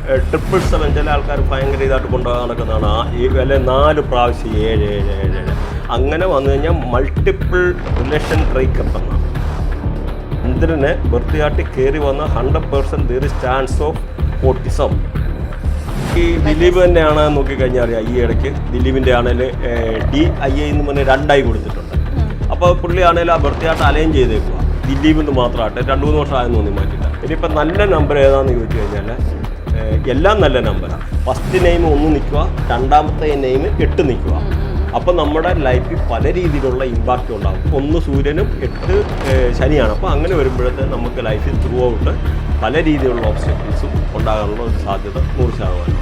777 ചില ആൾക്കാർ ഭയങ്കര ഇതായിട്ട് കൊണ്ടുപോകാൻ നടക്കുന്നതാണ്. ഈ വില 4 പ്രാവശ്യം 7 7 7 7 അങ്ങനെ വന്നു കഴിഞ്ഞാൽ മൾട്ടിപ്പിൾ റിലേഷൻ ബ്രേക്കപ്പ് എന്നാണ്. ചന്ദ്രനെ വൃത്തിയാട്ടി കയറി വന്ന 100% there is chance of autism. ഈ ദിലീപ് തന്നെയാണ് നോക്കിക്കഴിഞ്ഞാൽ അറിയാം. ഈ ഇടയ്ക്ക് ദിലീപിൻ്റെ ആണെങ്കിൽ DIA എന്ന് പറഞ്ഞ് 2 കൊടുത്തിട്ടുണ്ട്. അപ്പോൾ പുള്ളിയാണെങ്കിൽ ആ വൃത്തിയായിട്ട് അലൈൻ ചെയ്തേക്കുക. ദിലീപ് എന്ന് മാത്രമായിട്ട് 2-3 വർഷം ആയെന്ന് തോന്നി മാറ്റില്ല. ഇനിയിപ്പോൾ നല്ല നമ്പർ ഏതാണെന്ന് ചോദിച്ചു കഴിഞ്ഞാൽ എല്ലാം നല്ല നമ്പറാണ്. ഫസ്റ്റ് നെയിം 1 നിൽക്കുക, രണ്ടാമത്തെ നെയിം 8 നിൽക്കുക. അപ്പോൾ നമ്മുടെ ലൈഫിൽ പല രീതിയിലുള്ള ഇമ്പാക്റ്റ് ഉണ്ടാകും. 1 സൂര്യനും 8 ശനിയാണ്. അപ്പോൾ അങ്ങനെ വരുമ്പോഴത്തെ നമുക്ക് ലൈഫിൽ ത്രൂ ഔട്ട് പല രീതിയിലുള്ള ഓബ്സ്റ്റക്കിൾസും ഉണ്ടാകാനുള്ള ഒരു സാധ്യത 100%.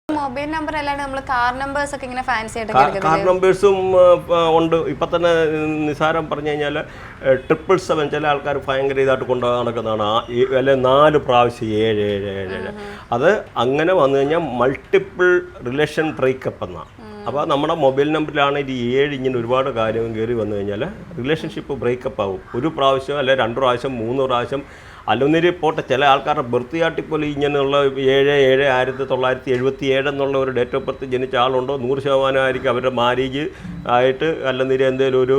മൊബൈൽ നമ്പർ അല്ലാണ്ട് നമ്മൾ കാർ നമ്പേഴ്സ് ഒക്കെ ഇങ്ങനെ ഫാൻസി ആയിട്ട് കാർ നമ്പേഴ്സും ഉണ്ട്. ഇപ്പം തന്നെ നിസാരം പറഞ്ഞു കഴിഞ്ഞാൽ 777 ചില ആൾക്കാർ ഭയങ്കര ഇതായിട്ട് കൊണ്ടുപോകാൻ നടക്കുന്നതാണ്. ഈ വില 4 പ്രാവശ്യം 7 7 7 7 അത് അങ്ങനെ വന്നു കഴിഞ്ഞാൽ മൾട്ടിപ്പിൾ റിലേഷൻ ബ്രേക്കപ്പ് എന്നാണ്. അപ്പോൾ നമ്മുടെ മൊബൈൽ നമ്പറിലാണ് ഈ 7 ഇങ്ങനെ ഒരുപാട് കാര്യം കയറി വന്നു കഴിഞ്ഞാൽ റിലേഷൻഷിപ്പ് ബ്രേക്കപ്പ് ആവും. 1 പ്രാവശ്യം അല്ലെ 2 പ്രാവശ്യം 3 പ്രാവശ്യം അല്ലൊന്നിരി പോട്ടെ. ചില ആൾക്കാരുടെ ബർത്ത് പോലെ ഇങ്ങനെയുള്ള 7/7/1977 എന്നുള്ള ഒരു ഡേറ്റ് ഓഫ് ബർത്ത് ജനിച്ച ആളുണ്ടോ 100% ആയിരിക്കും അവരുടെ മാരേജ് ആയിട്ട് അല്ലെന്നിരി എന്തെങ്കിലും ഒരു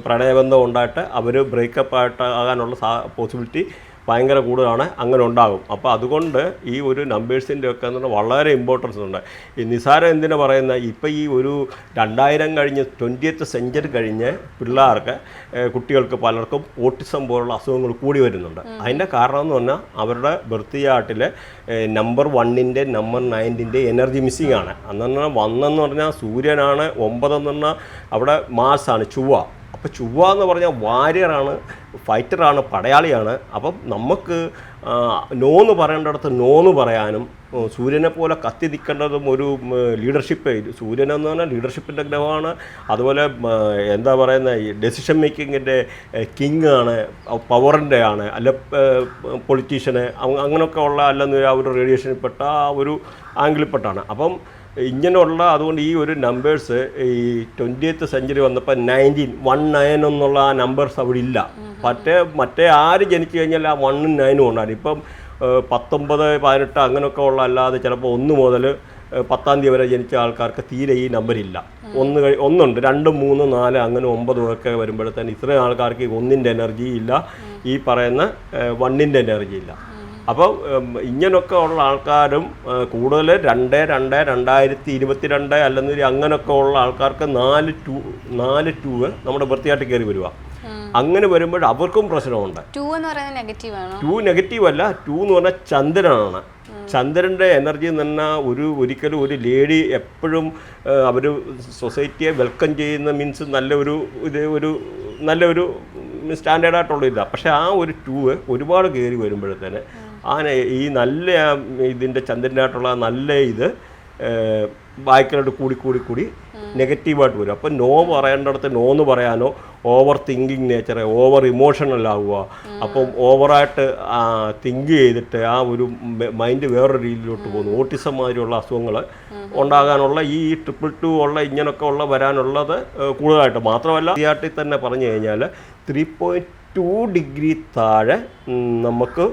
പ്രണയബന്ധം ഉണ്ടായിട്ട് അവർ ബ്രേക്കപ്പ് ആയിട്ട് ആകാനുള്ള പോസിബിലിറ്റി ഭയങ്കര കൂടുതലാണ്. അങ്ങനെ ഉണ്ടാകും. അപ്പോൾ അതുകൊണ്ട് ഈ ഒരു നമ്പേഴ്സിൻ്റെ ഒക്കെ എന്ന് പറഞ്ഞാൽ വളരെ ഇമ്പോർട്ടൻസ് ഉണ്ട്. ഈ നിസാരം എന്തിനാ പറയുന്നത്, ഇപ്പോൾ ഈ ഒരു 2000 കഴിഞ്ഞ് 20th സെഞ്ച്വറി കഴിഞ്ഞ് പിള്ളേർക്ക് കുട്ടികൾക്ക് പലർക്കും ഓട്ടിസം പോലുള്ള അസുഖങ്ങൾ കൂടി വരുന്നുണ്ട്. അതിൻ്റെ കാരണം എന്ന് പറഞ്ഞാൽ അവരുടെ ബർത്ത് ചാർട്ടിലെ നമ്പർ 1-ൻ്റെ നമ്പർ 9-ൻ്റെ എനർജി മിസ്സിംഗ് ആണ്. അന്ന് വന്നെന്ന് പറഞ്ഞാൽ സൂര്യനാണ്, 9 എന്ന് പറഞ്ഞാൽ അവിടെ മാർസാണ്, ചൊവ്വ. അപ്പോൾ ചൊവ്വ എന്ന് പറഞ്ഞാൽ വാരിയറാണ്, ഫൈറ്ററാണ്, പടയാളിയാണ്. അപ്പം നമുക്ക് നോന്ന് പറയേണ്ടിടത്ത് നോന്ന് പറയാനും സൂര്യനെ പോലെ കത്തി നിൽക്കേണ്ടതും ഒരു ലീഡർഷിപ്പ്. സൂര്യനെന്ന് പറഞ്ഞാൽ ലീഡർഷിപ്പിൻ്റെ ഗ്രഹമാണ്. അതുപോലെ എന്താ പറയുന്ന ഈ ഡെസിഷൻ മേക്കിങ്ങിൻ്റെ കിങ് ആണ്, പവറിൻ്റെ ആണ്, അല്ല പൊളിറ്റീഷ്യന് അങ്ങനെയൊക്കെ ഉള്ള അല്ലെന്ന് ആ ഒരു റേഡിയേഷനിൽപ്പെട്ട ആ ഒരു ആംഗിളിൽപ്പെട്ടാണ്. അപ്പം ഇങ്ങനെയുള്ള അതുകൊണ്ട് ഈ ഒരു നമ്പേഴ്സ് ഈ 20th സെഞ്ച്വറി വന്നപ്പോൾ 19 എന്നുള്ള ആ നമ്പേഴ്സ് അവിടെ ഇല്ല. മറ്റേ ആര് ജനിച്ചു കഴിഞ്ഞാൽ ആ 1ഉം 9ഉം ഉണ്ടാകും. ഇപ്പം 19 18 അങ്ങനെയൊക്കെ ഉള്ള അല്ലാതെ ചിലപ്പോൾ 1 മുതൽ 10ാം തീയതി വരെ ജനിച്ച ആൾക്കാർക്ക് തീരെ ഈ നമ്പറില്ല. 1 2 3 4 അങ്ങനെ 9 ഒക്കെ വരുമ്പോഴത്തേന് ഇത്രയും ആൾക്കാർക്ക് 1ൻ്റെ എനർജി ഇല്ല, ഈ പറയുന്ന 1ൻ്റെ എനർജി ഇല്ല. അപ്പോൾ ഇങ്ങനെയൊക്കെ ഉള്ള ആൾക്കാരും കൂടുതൽ 2 2 2022 അല്ലെങ്കിൽ അങ്ങനെയൊക്കെ ഉള്ള ആൾക്കാർക്ക് 4 നമ്മുടെ വൃത്തിയായിട്ട് കയറി വരിക. അങ്ങനെ വരുമ്പോൾ അവർക്കും പ്രശ്നമുണ്ട്. 2 നെഗറ്റീവ് അല്ല, 2 എന്ന് പറഞ്ഞാൽ ചന്ദ്രനാണ്. ചന്ദ്രൻ്റെ എനർജി എന്ന് പറഞ്ഞാൽ ഒരിക്കലും ഒരു ലേഡി എപ്പോഴും അവർ സൊസൈറ്റിയെ വെൽക്കം ചെയ്യുന്ന മീൻസ് നല്ലൊരു സ്റ്റാൻഡേർഡായിട്ടുള്ള ഇതാണ്. പക്ഷേ ആ ഒരു 2 ഒരുപാട് കയറി വരുമ്പോഴത്തേന് ഈ നല്ല ഇതിൻ്റെ ചന്ദ്രനായിട്ടുള്ള നല്ല ഇത് വായിക്കാനായിട്ട് കൂടി നെഗറ്റീവായിട്ട് വരും. അപ്പോൾ നോ പറയേണ്ടിടത്ത് നോന്ന് പറയാനോ, over thinking nature, over emotional ആവുക. അപ്പം ഓവറായിട്ട് തിങ്ക് ചെയ്തിട്ട് ആ ഒരു മൈൻഡ് വേറൊരു രീതിയിലോട്ട് പോകുന്നു. ഓട്ടിസം മാതിരിയുള്ള അസുഖങ്ങൾ ഉണ്ടാകാനുള്ള ഈ 222 ഉള്ള ഇങ്ങനെയൊക്കെ ഉള്ള വരാനുള്ളത് കൂടുതലായിട്ട്. മാത്രമല്ല തിയാട്ടിൽ തന്നെ പറഞ്ഞു കഴിഞ്ഞാൽ 3.2 ഡിഗ്രി താഴെ നമുക്ക്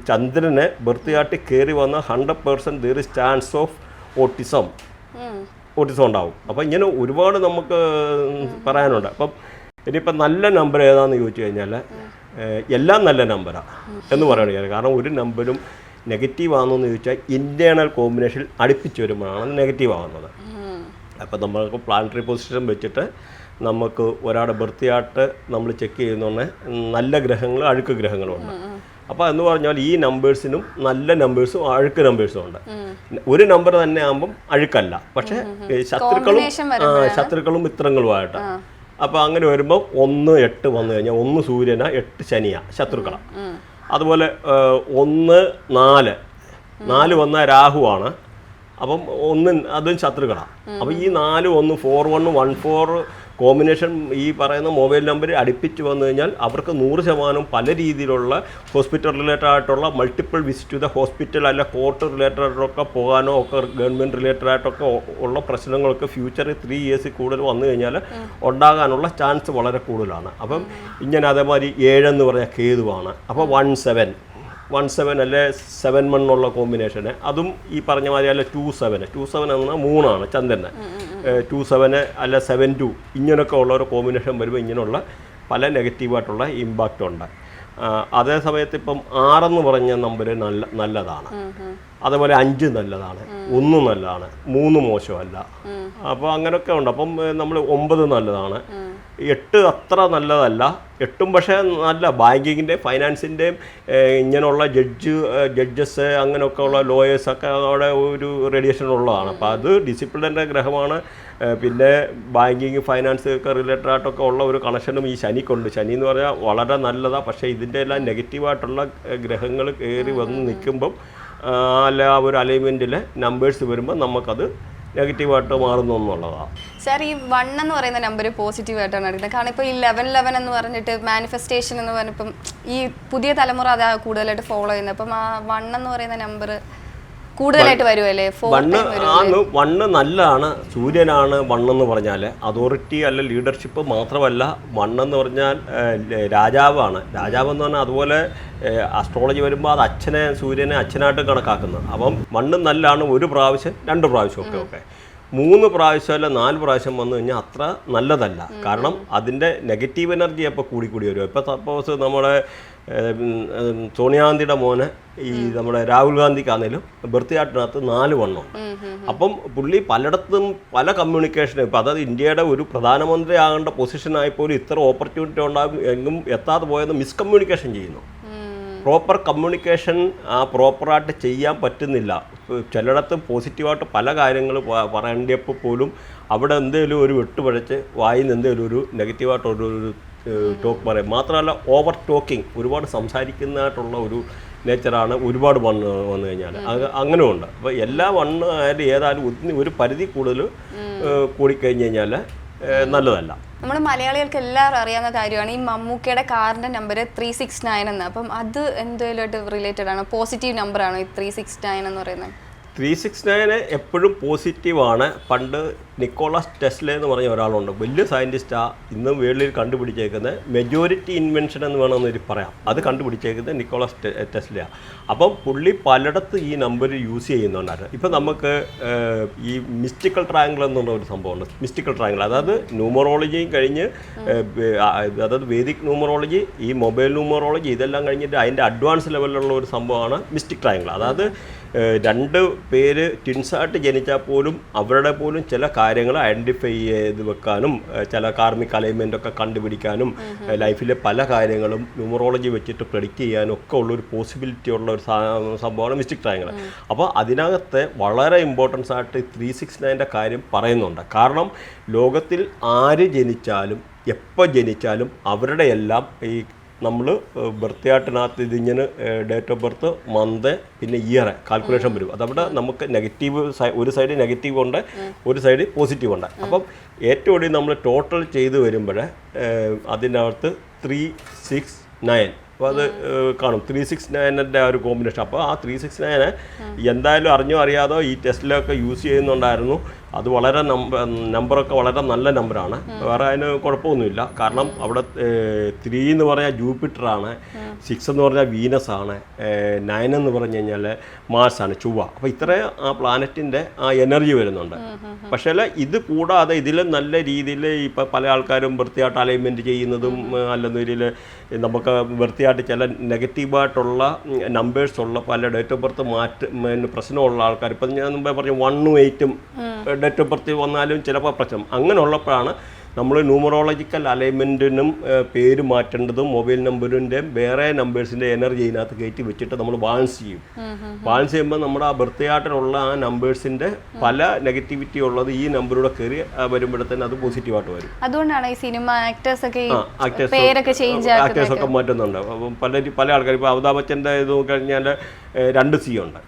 ചന്ദ്രനെ ബർത്ത് കയറി വന്ന 100% there is chance of autism ഉണ്ടാവും. അപ്പം ഇങ്ങനെ ഒരുപാട് നമുക്ക് പറയാനുണ്ട്. അപ്പം ഇനിയിപ്പം നല്ല നമ്പർ ഏതാണെന്ന് ചോദിച്ചു കഴിഞ്ഞാൽ എല്ലാം നല്ല നമ്പറാണ് എന്ന് പറയുകയാണ്. കാരണം ഒരു നമ്പരും നെഗറ്റീവ് ആണെന്ന് ചോദിച്ചാൽ ഇൻറ്റേർണൽ കോമ്പിനേഷൻ അടുപ്പിച്ച് വരുമ്പോഴാണ് നെഗറ്റീവ് ആകുന്നത്. അപ്പം നമ്മൾക്ക് പ്ലാനറ്ററി പൊസിഷൻ വെച്ചിട്ട് നമുക്ക് ഒരാളുടെ ബർത്ത് ചാർട്ട് നമ്മൾ ചെക്ക് ചെയ്യുന്നതുകൊണ്ട് നല്ല ഗ്രഹങ്ങളും അഴുക്ക് ഗ്രഹങ്ങളുമുണ്ട്. അപ്പോൾ എന്ന് പറഞ്ഞാൽ ഈ നമ്പേഴ്സിനും നല്ല നമ്പേഴ്സും അഴുക്ക് നമ്പേഴ്സും ഉണ്ട്. ഒരു നമ്പർ തന്നെ ആകുമ്പം അഴുക്കല്ല, പക്ഷേ ശത്രുക്കളും മിത്രങ്ങളുമായിട്ട്. അപ്പോൾ അങ്ങനെ വരുമ്പോൾ 1 8 വന്നു കഴിഞ്ഞാൽ 1 സൂര്യനാ, 8 ശനിയാണ്, ശത്രുക്കളാണ്. അതുപോലെ 1 4 വന്നാൽ രാഹുവാണ്. അപ്പം 1 അതും ശത്രുക്കളാണ്. അപ്പം ഈ 4 1 4 1 1 4 കോമ്പിനേഷൻ ഈ പറയുന്ന മൊബൈൽ നമ്പർ അടുപ്പിച്ച് വന്നു കഴിഞ്ഞാൽ അവർക്ക് 100% പല രീതിയിലുള്ള ഹോസ്പിറ്റൽ റിലേറ്റഡ് ആയിട്ടുള്ള multiple visit to the hospital അല്ല കോർട്ട് റിലേറ്റഡ് ആയിട്ടൊക്കെ പോകാനോ ഒക്കെ ഗവൺമെൻറ് റിലേറ്റഡ് ആയിട്ടൊക്കെ ഉള്ള പ്രശ്നങ്ങളൊക്കെ ഫ്യൂച്ചറിൽ 3 ഇയേഴ്സിൽ കൂടുതൽ വന്നു കഴിഞ്ഞാൽ ഉണ്ടാകാനുള്ള ചാൻസ് വളരെ കൂടുതലാണ്. അപ്പം ഇങ്ങനെ അതേമാതിരി 7 എന്ന് പറഞ്ഞാൽ കേതുവാണ്. അപ്പോൾ 17 അല്ലെ 7-1 ഉള്ള കോമ്പിനേഷന് അതും ഈ പറഞ്ഞ മാതിരി അല്ല 27 എന്നാൽ 3 ചന്ദ്രന് 27 അല്ല 7-2 ഇങ്ങനെയൊക്കെ ഉള്ള ഒരു കോമ്പിനേഷൻ വരുമ്പോൾ ഇങ്ങനെയുള്ള പല നെഗറ്റീവായിട്ടുള്ള ഇമ്പാക്റ്റ് ഉണ്ട്. അതേ സമയത്ത് ഇപ്പം 6 എന്ന് പറഞ്ഞ നമ്പർ നല്ലതാണ്, അതേപോലെ 5 നല്ലതാണ്, 1 നല്ലതാണ്, 3 മോശമല്ല. അപ്പോൾ അങ്ങനെയൊക്കെ ഉണ്ട്. അപ്പം നമ്മൾ 9 നല്ലതാണ്, 8 അത്ര നല്ലതല്ല. 8 പക്ഷേ നല്ല ബാങ്കിങ്ങിൻ്റെ ഫൈനാൻസിൻ്റെയും ഇങ്ങനെയുള്ള ജഡ്ജസ് അങ്ങനെയൊക്കെ ഉള്ള ലോയേഴ്സൊക്കെ അവിടെ ഒരു റേഡിയേഷൻ ഉള്ളതാണ്. അപ്പോൾ അത് ഡിസിപ്ലിൻ്റെ ഗ്രഹമാണ്. പിന്നെ ബാങ്കിങ് ഫൈനാൻസ് ഒക്കെ റിലേറ്റഡ് ആയിട്ടൊക്കെ ഉള്ള ഒരു കണക്ഷനും ഈ ശനിക്കുണ്ട്. ശനി എന്ന് പറഞ്ഞാൽ വളരെ നല്ലതാണ്. പക്ഷേ ഇതിൻ്റെ എല്ലാം നെഗറ്റീവായിട്ടുള്ള ഗ്രഹങ്ങൾ കയറി വന്ന് നിൽക്കുമ്പം അല്ല ഒരു അലൈൻമെൻറ്റിൽ നമ്പേഴ്സ് വരുമ്പോൾ നമുക്കത് നെഗറ്റീവായിട്ട് മാറുന്നു എന്നുള്ളതാണ്. സാർ ഈ 1 എന്ന് പറയുന്ന നമ്പർ പോസിറ്റീവായിട്ടാണ് എടുക്കുന്നത്. കാരണം ഇപ്പോൾ ഈ 11 എന്ന് പറഞ്ഞിട്ട് മാനിഫെസ്റ്റേഷൻ എന്ന് പറഞ്ഞിപ്പം ഈ പുതിയ തലമുറ അതാ കൂടുതലായിട്ട് ഫോളോ ചെയ്യുന്നത്. അപ്പം ആ 1 എന്ന് പറയുന്ന നമ്പർ കൂടുതലായിട്ട് വരുമല്ലേ? 1 നല്ലതാണ്. സൂര്യനാണ് 1 എന്ന് പറഞ്ഞാൽ അതോറിറ്റി അല്ല ലീഡർഷിപ്പ് മാത്രമല്ല. 1 എന്ന് പറഞ്ഞാൽ രാജാവാണ്. രാജാവെന്ന് പറഞ്ഞാൽ അതുപോലെ അസ്ട്രോളജി വരുമ്പോൾ അത് സൂര്യനെ അച്ഛനായിട്ട് കണക്കാക്കുന്നത്. അപ്പം 1 നല്ലതാണ്. 1 പ്രാവശ്യം 2 പ്രാവശ്യം ഒക്കെ 3 പ്രാവശ്യം അല്ല 4 പ്രാവശ്യം വന്നു കഴിഞ്ഞാൽ അത്ര നല്ലതല്ല. കാരണം അതിൻ്റെ നെഗറ്റീവ് എനർജി അപ്പോൾ കൂടി വരും. ഇപ്പോൾ സപ്പോസ് നമ്മുടെ സോണിയാഗാന്ധിയുടെ മോന് ഈ നമ്മുടെ രാഹുൽ ഗാന്ധിക്കാണെങ്കിലും ബർത്ത് ചാർട്ടിനകത്ത് 4 വണ്ണമുണ്ട്. അപ്പം പുള്ളി പലയിടത്തും പല കമ്മ്യൂണിക്കേഷനും ഇപ്പം അതായത് ഇന്ത്യയുടെ ഒരു പ്രധാനമന്ത്രി ആകേണ്ട പൊസിഷനായപ്പോലും ഇത്ര ഓപ്പർച്യൂണിറ്റി ഉണ്ടാകും എങ്ങും എത്താതെ പോയെന്ന് മിസ്കമ്മ്യൂണിക്കേഷൻ ചെയ്യുന്നു. പ്രോപ്പർ കമ്മ്യൂണിക്കേഷൻ പ്രോപ്പറായിട്ട് ചെയ്യാൻ പറ്റുന്നില്ല. ചിലയിടത്ത് പോസിറ്റീവായിട്ട് പല കാര്യങ്ങൾ പറയേണ്ടപ്പോൾ പോലും അവിടെ എന്തെങ്കിലും ഒരു വെട്ടുപഴച്ച് വായിൽ നിന്ന് എന്തെങ്കിലും ഒരു നെഗറ്റീവായിട്ടൊരു ടോക്ക് പറയും. മാത്രമല്ല ഓവർ ടോക്കിംഗ്, ഒരുപാട് സംസാരിക്കുന്നതായിട്ടുള്ള ഒരു നേച്ചറാണ് ഒരുപാട് വന്നു കഴിഞ്ഞാൽ അങ്ങനെയുണ്ട്. അപ്പോൾ എല്ലാ ആയാലും ഏതായാലും ഒരു പരിധി കൂടുതൽ കൂടിക്കഴിഞ്ഞ് കഴിഞ്ഞാൽ നല്ലതല്ല. നമ്മൾ മലയാളികൾക്ക് എല്ലാവരും അറിയാവുന്ന കാര്യമാണ് ഈ മമ്മൂക്കയുടെ കാറിൻ്റെ നമ്പർ 369 എന്ന്. അപ്പം അത് എന്തെങ്കിലുമായിട്ട് റിലേറ്റഡ് ആണോ? പോസിറ്റീവ് നമ്പറാണോ ഈ 369 എന്ന് പറയുന്നത്? 369 എപ്പോഴും പോസിറ്റീവാണ്. പണ്ട് നിക്കോളാസ് ടെസ്ല എന്ന് പറഞ്ഞ ഒരാളുണ്ട്, വലിയ സയൻറ്റിസ്റ്റാണ്. ഇന്നും വേൾഡിൽ കണ്ടുപിടിച്ചേക്കുന്നത് മെജോറിറ്റി ഇൻവെൻഷൻ എന്ന് വേണമെന്നൊരു പറയാം. അത് കണ്ടുപിടിച്ചേക്കുന്നത് നിക്കോളാസ് ടെസ്ലയാണ്. അപ്പം പുള്ളി പലയിടത്ത് ഈ നമ്പർ യൂസ് ചെയ്യുന്നുണ്ടായിരുന്നു. ഇപ്പം നമുക്ക് ഈ മിസ്റ്റിക്കൽ ട്രയാങ്കിൾ എന്നുള്ള ഒരു സംഭവമുണ്ട്. മിസ്റ്റിക്കൽ ട്രയാങ്കിൾ അതായത് ന്യൂമറോളജിയും കഴിഞ്ഞ് അതായത് വേദിക് ന്യൂമറോളജി, ഈ മൊബൈൽ ന്യൂമറോളജി ഇതെല്ലാം കഴിഞ്ഞിട്ട് അതിൻ്റെ അഡ്വാൻസ് ലെവലിലുള്ള ഒരു സംഭവമാണ് മിസ്റ്റിക് ട്രയാങ്കിൾ. അതായത് 2 പേര് ട്വിൻസായിട്ട് ജനിച്ചാൽ പോലും അവരുടെ പോലും ചില കാര്യങ്ങൾ ഐഡൻറ്റിഫൈ ചെയ്ത് വെക്കാനും ചില കാർമിക് അലൈൻമെൻറ്റൊക്കെ കണ്ടുപിടിക്കാനും ലൈഫിലെ പല കാര്യങ്ങളും ന്യൂമറോളജി വെച്ചിട്ട് പ്രെഡിക്റ്റ് ചെയ്യാനും ഒക്കെ ഉള്ളൊരു പോസിബിലിറ്റി ഉള്ള ഒരു സംഭവമാണ് മിസ്റ്റിക് ട്രയാങ്കിൾ. അപ്പോൾ അതിനകത്ത് വളരെ ഇമ്പോർട്ടൻസ് ആയിട്ട് 369 കാര്യം പറയുന്നുണ്ട്. കാരണം ലോകത്തിൽ ആര് ജനിച്ചാലും എപ്പോൾ ജനിച്ചാലും അവരുടെ എല്ലാം ഈ നമ്മൾ ബർത്ത് ചാർട്ടിനകത്ത് ഇതിങ്ങനെ ഡേറ്റ് ഓഫ് ബർത്ത്, മന്ത്, പിന്നെ ഇയർ കാൽക്കുലേഷൻ വരും. അതവിടെ നമുക്ക് നെഗറ്റീവ് ഒരു സൈഡ് നെഗറ്റീവ് ഉണ്ട്, ഒരു സൈഡ് പോസിറ്റീവ് ഉണ്ട്. അപ്പം ഏറ്റവും കൂടുതൽ നമ്മൾ ടോട്ടൽ ചെയ്ത് വരുമ്പോൾ അതിനകത്ത് 369 അപ്പോൾ അത് കാണും 369 ഒരു കോമ്പിനേഷൻ. അപ്പോൾ ആ 369 എന്തായാലും അറിഞ്ഞോ അറിയാതോ ഈ ടെസ്റ്റിലൊക്കെ യൂസ് ചെയ്യുന്നുണ്ടായിരുന്നു. അത് വളരെ നമ്പറൊക്കെ വളരെ നല്ല നമ്പറാണ്. വേറെ അതിന് കുഴപ്പമൊന്നുമില്ല. കാരണം അവിടെ 3 എന്ന് പറഞ്ഞാൽ ജൂപ്പിറ്ററാണ്, 6 എന്ന് പറഞ്ഞാൽ വീനസാണ്, 9 എന്ന് പറഞ്ഞു കഴിഞ്ഞാൽ മാർസാണ്, ചൊവ്വ. അപ്പോൾ ഇത്രയും ആ പ്ലാനറ്റിൻ്റെ ആ എനർജി വരുന്നുണ്ട്. പക്ഷേ ഇത് കൂടാതെ ഇതിൽ നല്ല രീതിയിൽ ഇപ്പം പല ആൾക്കാരും വൃത്തിയായിട്ട് അലൈൻമെൻറ്റ് ചെയ്യുന്നതും അല്ലെന്നൊരിൽ നമുക്ക് വൃത്തിയായിട്ട് ചില നെഗറ്റീവായിട്ടുള്ള നമ്പേഴ്സുള്ള പല ഡേറ്റ് ഓഫ് ബർത്ത് പ്രശ്നമുള്ള ആൾക്കാർ ഇപ്പം ഞാൻ മുമ്പേ പറഞ്ഞു 1ഉം 8ഉം ഡേറ്റ് ഓഫ് ബർത്ത് വന്നാലും ചിലപ്പോൾ പ്രശ്നം. അങ്ങനെയുള്ളപ്പോഴാണ് നമ്മൾ ന്യൂമറോളജിക്കൽ അലൈൻമെൻറ്റിനും പേര് മാറ്റേണ്ടതും മൊബൈൽ നമ്പറിൻ്റെയും വേറെ നമ്പേഴ്സിൻ്റെ എനർജി ഇതിനകത്ത് കയറ്റി വെച്ചിട്ട് നമ്മൾ ബാലൻസ് ചെയ്യും. ബാലൻസ് ചെയ്യുമ്പോൾ നമ്മുടെ ആ ബർത്ത് ചാർട്ടിലുള്ള ആ നമ്പേഴ്സിൻ്റെ പല നെഗറ്റിവിറ്റി ഉള്ളത് ഈ നമ്പറിലൂടെ കയറി വരുമ്പോഴത്തേന് അത് പോസിറ്റീവായിട്ട് വരും. അതുകൊണ്ടാണ് ഈ സിനിമ ആക്ടേഴ്സൊക്കെ ആക്ടേഴ്സൊക്കെ മാറ്റുന്നുണ്ട്. അപ്പം പല ആൾക്കാർ ഇപ്പോൾ അമിതാഭ് ബച്ചൻ്റെ ഇത് നോക്കിക്കഴിഞ്ഞാൽ 2 C ഉണ്ട്.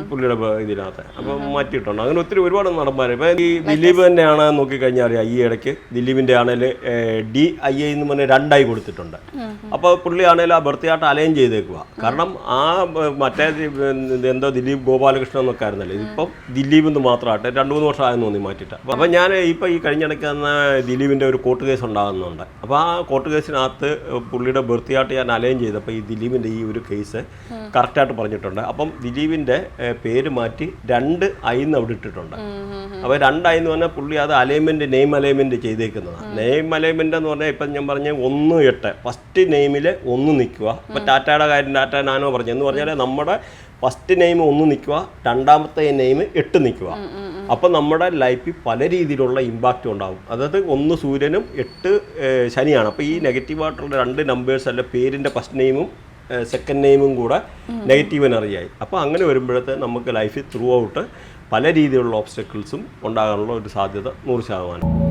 പുള്ളിയുടെ ഇതിനകത്ത് അപ്പം മാറ്റിയിട്ടുണ്ട്. അങ്ങനെ ഒത്തിരി ഒരുപാട് നടന്മാർ ഇപ്പം ഈ ദിലീപ് തന്നെയാണ് നോക്കിക്കഴിഞ്ഞാൽ അറിയാം. ഈ ഇടയ്ക്ക് ദിലീപിൻ്റെ ആണെങ്കിൽ DIA എന്ന് പറഞ്ഞ 2 I കൊടുത്തിട്ടുണ്ട്. അപ്പോൾ പുള്ളി ആണെങ്കിൽ ആ ബർത്തിയായിട്ട് അലൈൻ ചെയ്തേക്കുക. കാരണം ആ മറ്റേ എന്തോ ദിലീപ് ഗോപാലകൃഷ്ണൻ എന്നൊക്കെ ആയിരുന്നല്ലോ, ഇതിപ്പം ദിലീപ് എന്ന് മാത്രമായിട്ട് 2-3 വർഷമായെന്ന് തോന്നി മാറ്റിയിട്ട്. അപ്പം ഞാൻ ഇപ്പം ഈ കഴിഞ്ഞിടയ്ക്ക് തന്നെ ദിലീപിൻ്റെ ഒരു കോർട്ട് കേസ് ഉണ്ടാകുന്നുണ്ട്. അപ്പോൾ ആ കോർട്ട് കേസിനകത്ത് പുള്ളിയുടെ ബർത്തിയായിട്ട് ഞാൻ അലൈൻ ചെയ്തപ്പോൾ ഈ ദിലീപിൻ്റെ ഈ ഒരു കേസ് കറക്റ്റായിട്ട് പറഞ്ഞിട്ടുണ്ട്. അപ്പം ദിലീപിൻ്റെ പേര് മാറ്റി 2 I എന്ന് അവിടെ ഇട്ടിട്ടുണ്ട്. അപ്പോൾ 2 I എന്ന് പറഞ്ഞാൽ പുള്ളി അത് അലൈൻമെൻറ്റ് നെയിം അലൈൻമെൻറ്റ് ചെയ്തേക്കുന്നതാണ്. നെയിം അലൈൻമെൻറ്റ് എന്ന് പറഞ്ഞാൽ ഇപ്പം ഞാൻ പറഞ്ഞ 1-8 ഫസ്റ്റ് നെയിമിൽ 1 നിൽക്കുക. ഇപ്പോൾ ടാറ്റയുടെ കാര്യം ടാറ്റ നാനോ പറഞ്ഞു എന്ന് പറഞ്ഞാൽ നമ്മുടെ ഫസ്റ്റ് നെയിം 1 നിൽക്കുക, രണ്ടാമത്തെ നെയിം 8 നിൽക്കുക. അപ്പോൾ നമ്മുടെ ലൈഫിൽ പല രീതിയിലുള്ള ഇമ്പാക്റ്റ് ഉണ്ടാകും. അതായത് 1 സൂര്യനും 8 ശനിയാണ്. അപ്പോൾ ഈ നെഗറ്റീവായിട്ടുള്ള 2 നമ്പേഴ്സ് അല്ല പേരിൻ്റെ ഫസ്റ്റ് നെയിമും സെക്കൻഡ് നെയിമും കൂടെ നെഗറ്റീവ് എനർജിയായി. അപ്പോൾ അങ്ങനെ വരുമ്പോഴത്തെ നമുക്ക് ലൈഫിൽ ത്രൂ ഔട്ട് പല രീതിയിലുള്ള ഓബ്സ്റ്റക്കിൾസും ഉണ്ടാകാനുള്ള ഒരു സാധ്യത 100%.